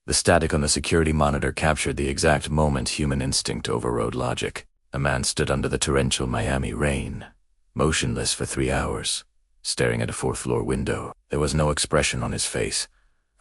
The static on the security monitor captured the exact moment human instinct overrode logic. A man stood under the torrential Miami rain, motionless for 3 hours, staring at a fourth-floor window. There was no expression on his face,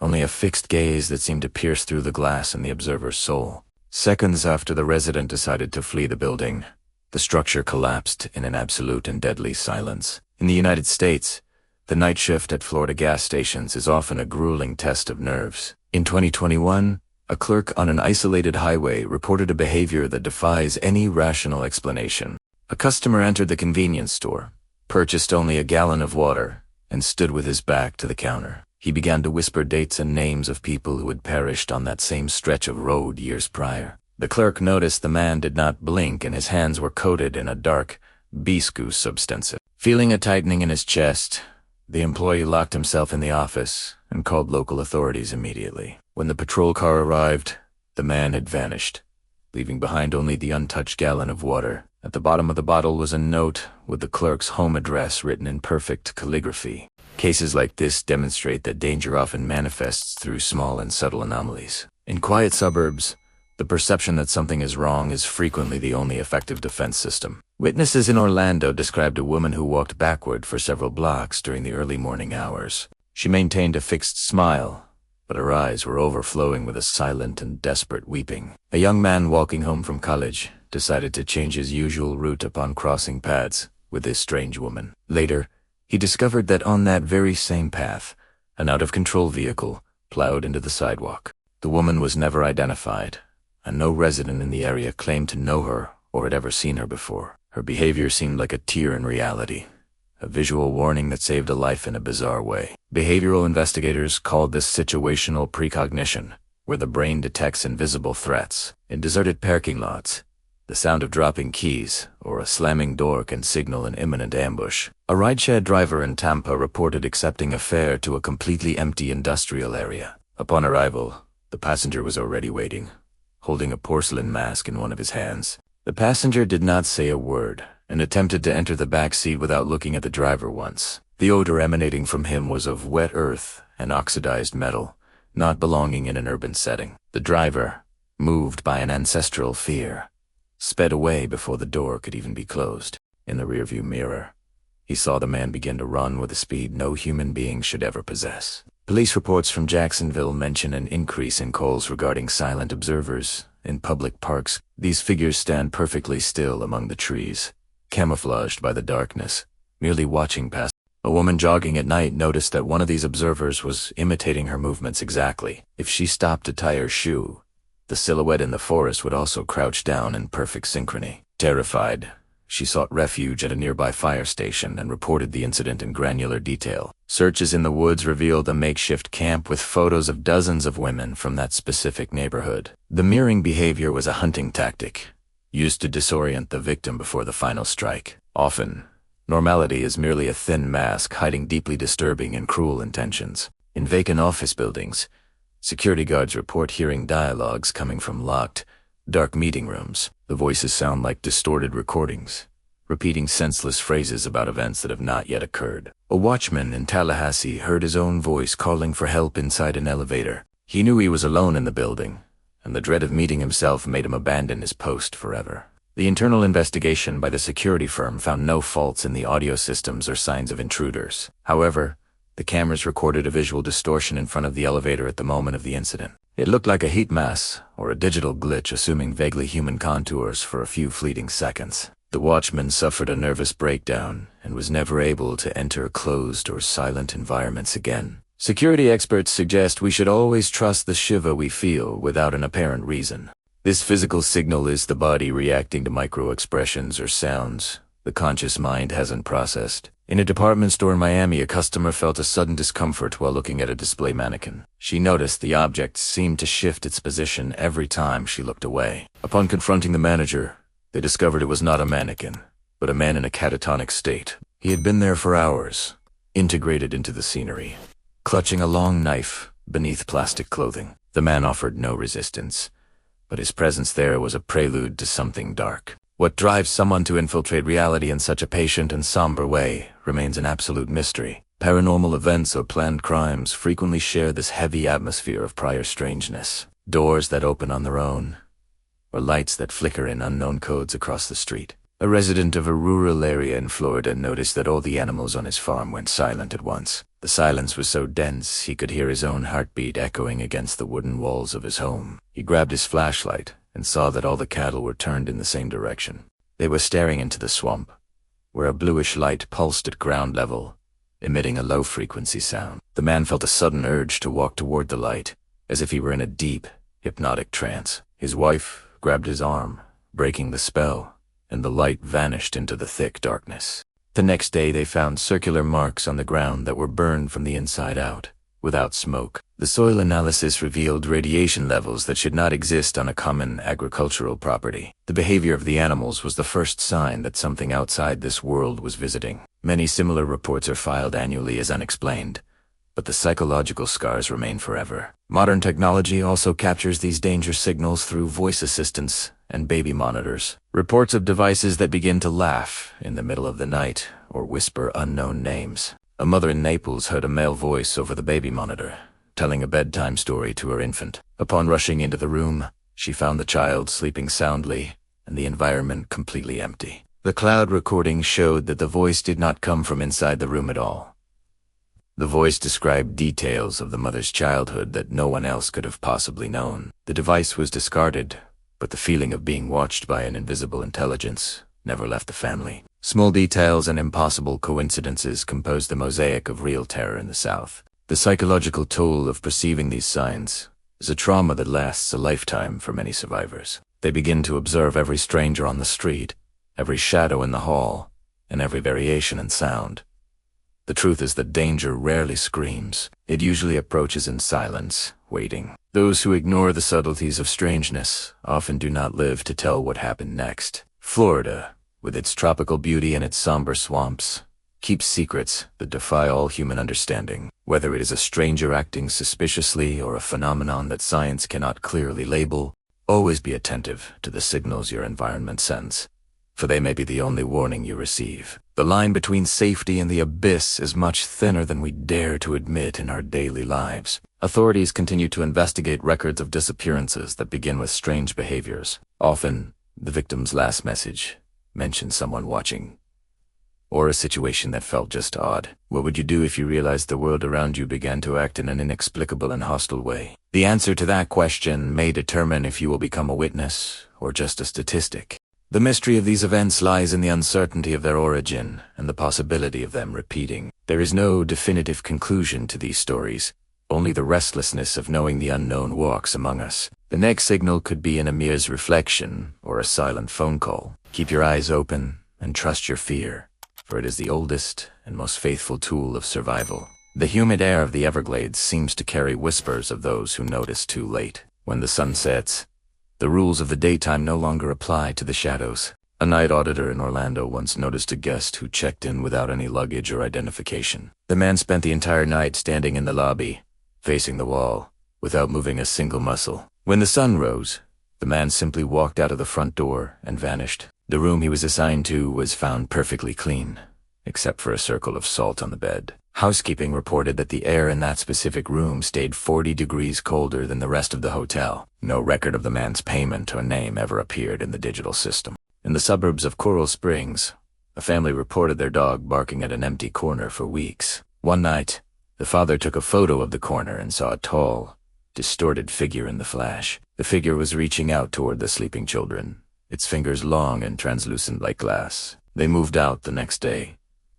only a fixed gaze that seemed to pierce through the glass in the observer's soul. Seconds after the resident decided to flee the building, the structure collapsed in an absolute and deadly silence. In the United States, the night shift at Florida gas stations is often a grueling test of nerves. In 2021, a clerk on an isolated highway reported a behavior that defies any rational explanation. A customer entered the convenience store, purchased only a gallon of water, and stood with his back to the counter. He began to whisper dates and names of people who had perished on that same stretch of road years prior. The clerk noticed the man did not blink and his hands were coated in a dark, viscous substance. Feeling a tightening in his chest, the employee locked himself in the office and called local authorities immediately. When the patrol car arrived, the man had vanished, leaving behind only the untouched gallon of water. At the bottom of the bottle was a note with the clerk's home address written in perfect calligraphy. Cases like this demonstrate that danger often manifests through small and subtle anomalies. In quiet suburbs, the perception that something is wrong is frequently the only effective defense system. Witnesses in Orlando described a woman who walked backward for several blocks during the early morning hours. She maintained a fixed smile, but her eyes were overflowing with a silent and desperate weeping. A young man walking home from college decided to change his usual route upon crossing paths with this strange woman. Later, he discovered that on that very same path, an out-of-control vehicle plowed into the sidewalk. The woman was never identified, and no resident in the area claimed to know her or had ever seen her before. Her behavior seemed like a tear in reality, a visual warning that saved a life in a bizarre way. Behavioral investigators called this situational precognition, where the brain detects invisible threats. In deserted parking lots, the sound of dropping keys or a slamming door can signal an imminent ambush. A rideshare driver in Tampa reported accepting a fare to a completely empty industrial area. Upon arrival, the passenger was already waiting, holding a porcelain mask in one of his hands. The passenger did not say a word and attempted to enter the back seat without looking at the driver once. The odor emanating from him was of wet earth and oxidized metal, not belonging in an urban setting. The driver, moved by an ancestral fear, sped away before the door could even be closed. In the rearview mirror, he saw the man begin to run with a speed no human being should ever possess. Police reports from Jacksonville mention an increase in calls regarding silent observers in public parks. These figures stand perfectly still among the trees, camouflaged by the darkness, merely watching past. A woman jogging at night noticed that one of these observers was imitating her movements exactly. If she stopped to tie her shoe, the silhouette in the forest would also crouch down in perfect synchrony. Terrified, she sought refuge at a nearby fire station and reported the incident in granular detail. Searches in the woods revealed a makeshift camp with photos of dozens of women from that specific neighborhood. The mirroring behavior was a hunting tactic, used to disorient the victim before the final strike. Often, normality is merely a thin mask hiding deeply disturbing and cruel intentions. In vacant office buildings, security guards report hearing dialogues coming from locked, dark meeting rooms. The voices sound like distorted recordings, repeating senseless phrases about events that have not yet occurred. A watchman in Tallahassee heard his own voice calling for help inside an elevator. He knew he was alone in the building, and the dread of meeting himself made him abandon his post forever. The internal investigation by the security firm found no faults in the audio systems or signs of intruders. However, the cameras recorded a visual distortion in front of the elevator at the moment of the incident. It looked like a heat mass or a digital glitch assuming vaguely human contours for a few fleeting seconds. The watchman suffered a nervous breakdown and was never able to enter closed or silent environments again. Security experts suggest we should always trust the shiver we feel without an apparent reason. This physical signal is the body reacting to micro-expressions or sounds the conscious mind hasn't processed. In a department store in Miami, a customer felt a sudden discomfort while looking at a display mannequin. She noticed the object seemed to shift its position every time she looked away. Upon confronting the manager, they discovered it was not a mannequin, but a man in a catatonic state. He had been there for hours, integrated into the scenery, clutching a long knife beneath plastic clothing. The man offered no resistance, but his presence there was a prelude to something dark. What drives someone to infiltrate reality in such a patient and somber way remains an absolute mystery. Paranormal events or planned crimes frequently share this heavy atmosphere of prior strangeness. Doors that open on their own, or lights that flicker in unknown codes across the street. A resident of a rural area in Florida noticed that all the animals on his farm went silent at once. The silence was so dense he could hear his own heartbeat echoing against the wooden walls of his home. He grabbed his flashlight and saw that all the cattle were turned in the same direction. They were staring into the swamp, where a bluish light pulsed at ground level, emitting a low-frequency sound. The man felt a sudden urge to walk toward the light, as if he were in a deep, hypnotic trance. His wife grabbed his arm, breaking the spell, and the light vanished into the thick darkness. The next day they found circular marks on the ground that were burned from the inside out, without smoke. The soil analysis revealed radiation levels that should not exist on a common agricultural property. The behavior of the animals was the first sign that something outside this world was visiting. Many similar reports are filed annually as unexplained, but the psychological scars remain forever. Modern technology also captures these danger signals through voice assistants and baby monitors. Reports of devices that begin to laugh in the middle of the night or whisper unknown names. A mother in Naples heard a male voice over the baby monitor, telling a bedtime story to her infant. Upon rushing into the room, she found the child sleeping soundly and the environment completely empty. The cloud recording showed that the voice did not come from inside the room at all. The voice described details of the mother's childhood that no one else could have possibly known. The device was discarded, but the feeling of being watched by an invisible intelligence never left the family. Small details and impossible coincidences composed the mosaic of real terror in the South. The psychological toll of perceiving these signs is a trauma that lasts a lifetime for many survivors. They begin to observe every stranger on the street, every shadow in the hall, and every variation in sound. The truth is that danger rarely screams. It usually approaches in silence, waiting. Those who ignore the subtleties of strangeness often do not live to tell what happened next. Florida, with its tropical beauty and its somber swamps, keeps secrets that defy all human understanding. Whether it is a stranger acting suspiciously or a phenomenon that science cannot clearly label, always be attentive to the signals your environment sends, for they may be the only warning you receive. The line between safety and the abyss is much thinner than we dare to admit in our daily lives. Authorities continue to investigate records of disappearances that begin with strange behaviors. Often, the victim's last message mentions someone watching, or a situation that felt just odd. What would you do if you realized the world around you began to act in an inexplicable and hostile way? The answer to that question may determine if you will become a witness or just a statistic. The mystery of these events lies in the uncertainty of their origin and the possibility of them repeating. There is no definitive conclusion to these stories, only the restlessness of knowing the unknown walks among us. The next signal could be an Amir's reflection or a silent phone call. Keep your eyes open and trust your fear, for it is the oldest and most faithful tool of survival. The humid air of the Everglades seems to carry whispers of those who notice too late. When the sun sets, the rules of the daytime no longer apply to the shadows. A night auditor in Orlando once noticed a guest who checked in without any luggage or identification. The man spent the entire night standing in the lobby, facing the wall, without moving a single muscle. When the sun rose, the man simply walked out of the front door and vanished. The room he was assigned to was found perfectly clean, except for a circle of salt on the bed. Housekeeping reported that the air in that specific room stayed 40 degrees colder than the rest of the hotel. No record of the man's payment or name ever appeared in the digital system. In the suburbs of Coral Springs, a family reported their dog barking at an empty corner for weeks. One night, the father took a photo of the corner and saw a tall, distorted figure in the flash. The figure was reaching out toward the sleeping children, its fingers long and translucent like glass. They moved out the next day,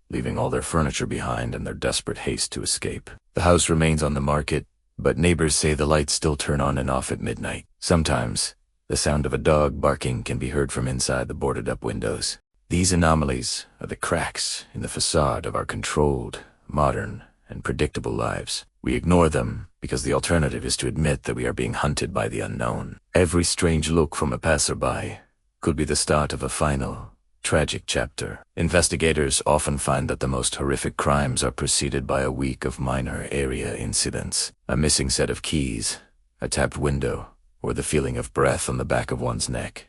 leaving all their furniture behind in their desperate haste to escape. The house remains on the market, but neighbors say the lights still turn on and off at midnight. Sometimes, the sound of a dog barking can be heard from inside the boarded-up windows. These anomalies are the cracks in the facade of our controlled, modern, and predictable lives. We ignore them because the alternative is to admit that we are being hunted by the unknown. Every strange look from a passerby could be the start of a final, tragic chapter. Investigators often find that the most horrific crimes are preceded by a week of minor area incidents. A missing set of keys, a tapped window, or the feeling of breath on the back of one's neck.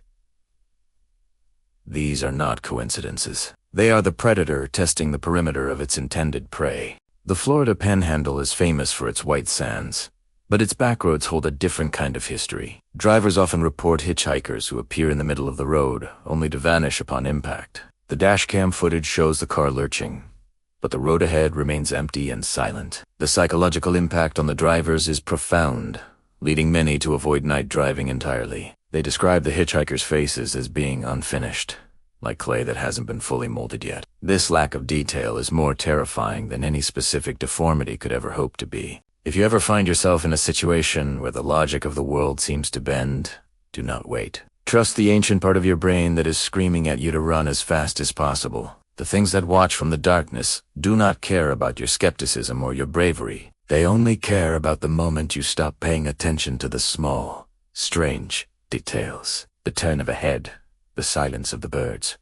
These are not coincidences. They are the predator testing the perimeter of its intended prey. The Florida Panhandle is famous for its white sands, but its backroads hold a different kind of history. Drivers often report hitchhikers who appear in the middle of the road, only to vanish upon impact. The dashcam footage shows the car lurching, but the road ahead remains empty and silent. The psychological impact on the drivers is profound, leading many to avoid night driving entirely. They describe the hitchhikers' faces as being unfinished, like clay that hasn't been fully molded yet. This lack of detail is more terrifying than any specific deformity could ever hope to be. If you ever find yourself in a situation where the logic of the world seems to bend, do not wait. Trust the ancient part of your brain that is screaming at you to run as fast as possible. The things that watch from the darkness do not care about your skepticism or your bravery. They only care about the moment you stop paying attention to the small, strange details. The turn of a head, the silence of the birds,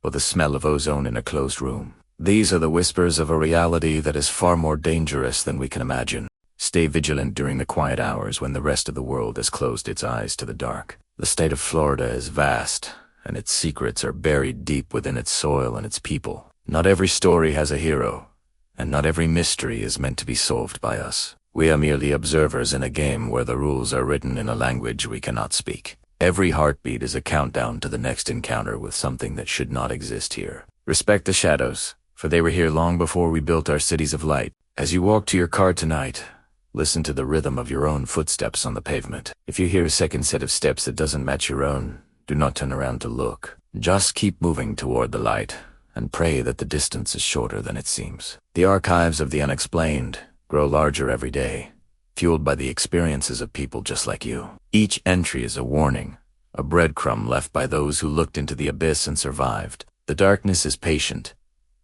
or the smell of ozone in a closed room. These are the whispers of a reality that is far more dangerous than we can imagine. Stay vigilant during the quiet hours when the rest of the world has closed its eyes to the dark. The state of Florida is vast, and its secrets are buried deep within its soil and its people. Not every story has a hero, and not every mystery is meant to be solved by us. We are merely observers in a game where the rules are written in a language we cannot speak. Every heartbeat is a countdown to the next encounter with something that should not exist here. Respect the shadows, for they were here long before we built our cities of light. As you walk to your car tonight, listen to the rhythm of your own footsteps on the pavement. If you hear a second set of steps that doesn't match your own, do not turn around to look. Just keep moving toward the light, and pray that the distance is shorter than it seems. The archives of the unexplained grow larger every day, fueled by the experiences of people just like you. Each entry is a warning, a breadcrumb left by those who looked into the abyss and survived. The darkness is patient,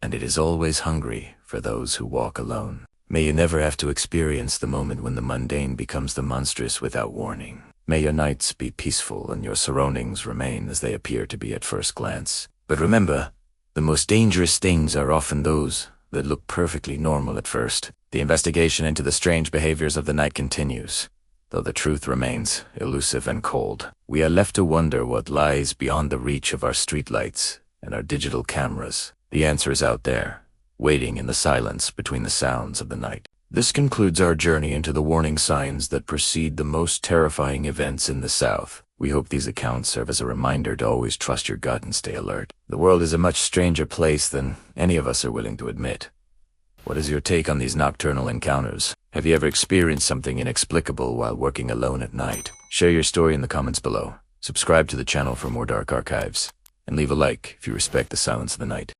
and it is always hungry for those who walk alone. May you never have to experience the moment when the mundane becomes the monstrous without warning. May your nights be peaceful and your surroundings remain as they appear to be at first glance. But remember, the most dangerous things are often those that look perfectly normal at first. The investigation into the strange behaviors of the night continues, though the truth remains elusive and cold. We are left to wonder what lies beyond the reach of our streetlights and our digital cameras. The answer is out there, waiting in the silence between the sounds of the night. This concludes our journey into the warning signs that precede the most terrifying events in the South. We hope these accounts serve as a reminder to always trust your gut and stay alert. The world is a much stranger place than any of us are willing to admit. What is your take on these nocturnal encounters? Have you ever experienced something inexplicable while working alone at night? Share your story in the comments below. Subscribe to the channel for more dark archives, and leave a like if you respect the silence of the night.